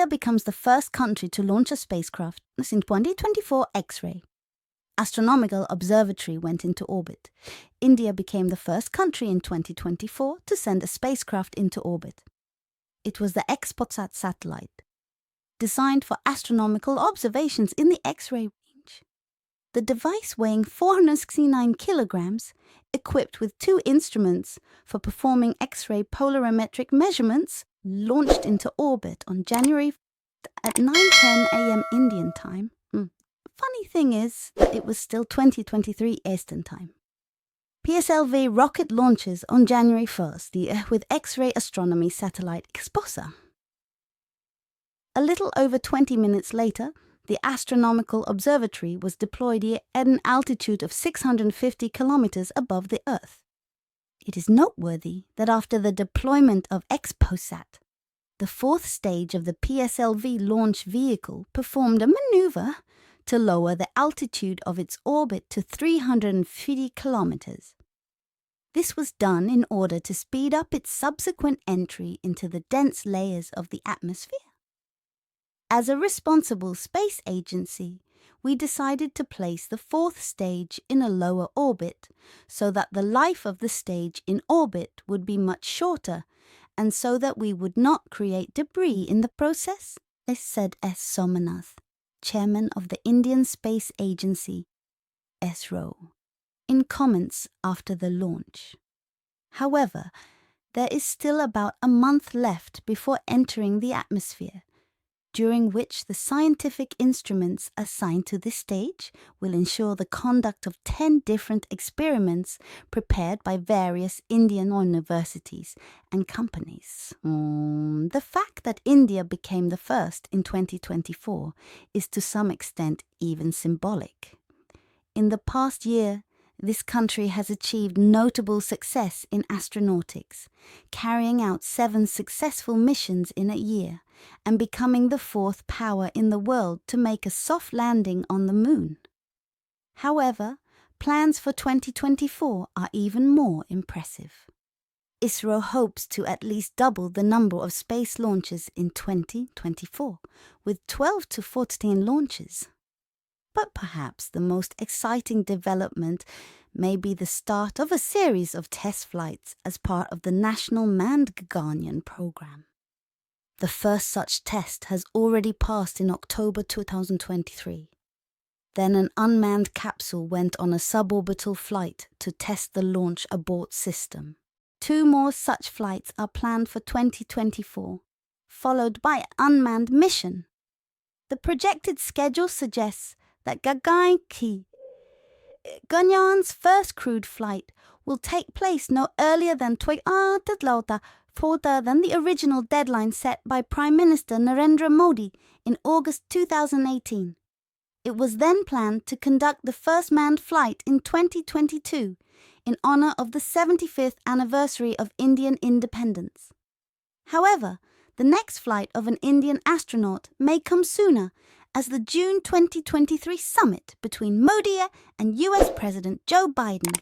India becomes the first country to launch a spacecraft in 2024 X-ray. Astronomical Observatory went into orbit. India became the first country in 2024 to send a spacecraft into orbit. It was the XPOTSat satellite, designed for astronomical observations in the X-ray range. The device, weighing 469 kilograms, equipped with 2 instruments for performing X-ray polarimetric measurements, launched into orbit on January at 9:10 a.m. Indian time. Funny thing is that it was still 2023 Eastern time. PSLV rocket launches on January 1st with X-ray astronomy satellite XPOSA. A little over 20 minutes later, the Astronomical Observatory was deployed at an altitude of 650 kilometers above the Earth. It is noteworthy that after the deployment of XPOSAT, the 4th stage of the PSLV launch vehicle performed a maneuver to lower the altitude of its orbit to 350 kilometers. This was done in order to speed up its subsequent entry into the dense layers of the atmosphere. As a responsible space agency, we decided to place the 4th stage in a lower orbit so that the life of the stage in orbit would be much shorter and so that we would not create debris in the process, said S. Somanath, chairman of the Indian Space Agency, ISRO, in comments after the launch. However, there is still about a month left before entering the atmosphere, during which the scientific instruments assigned to this stage will ensure the conduct of 10 different experiments prepared by various Indian universities and companies. The fact that India became the first in 2024 is to some extent even symbolic. In the past year, this country has achieved notable success in astronautics, carrying out 7 successful missions in a year and becoming the 4th power in the world to make a soft landing on the moon. However, plans for 2024 are even more impressive. ISRO hopes to at least double the number of space launches in 2024, with 12 to 14 launches. But perhaps the most exciting development may be the start of a series of test flights as part of the National Manned Gaganyaan program. The first such test has already passed in October 2023. Then an unmanned capsule went on a suborbital flight to test the launch abort system. 2 more such flights are planned for 2024, followed by an unmanned mission. The projected schedule suggests that Gaganyaaan's first crewed flight will take place no earlier than than the original deadline set by Prime Minister Narendra Modi in August 2018. It was then planned to conduct the first manned flight in 2022 in honor of the 75th anniversary of Indian independence. However, the next flight of an Indian astronaut may come sooner, as the June 2023 summit between Modi and US President Joe Biden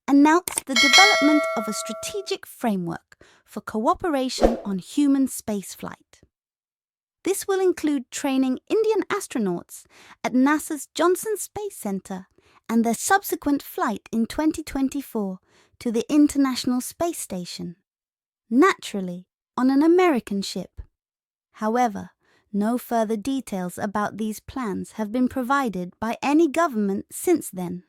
announced the development of a strategic framework for cooperation on human spaceflight. This will include training Indian astronauts at NASA's Johnson Space Center and their subsequent flight in 2024 to the International Space Station, naturally on an American ship. However, no further details about these plans have been provided by any government since then.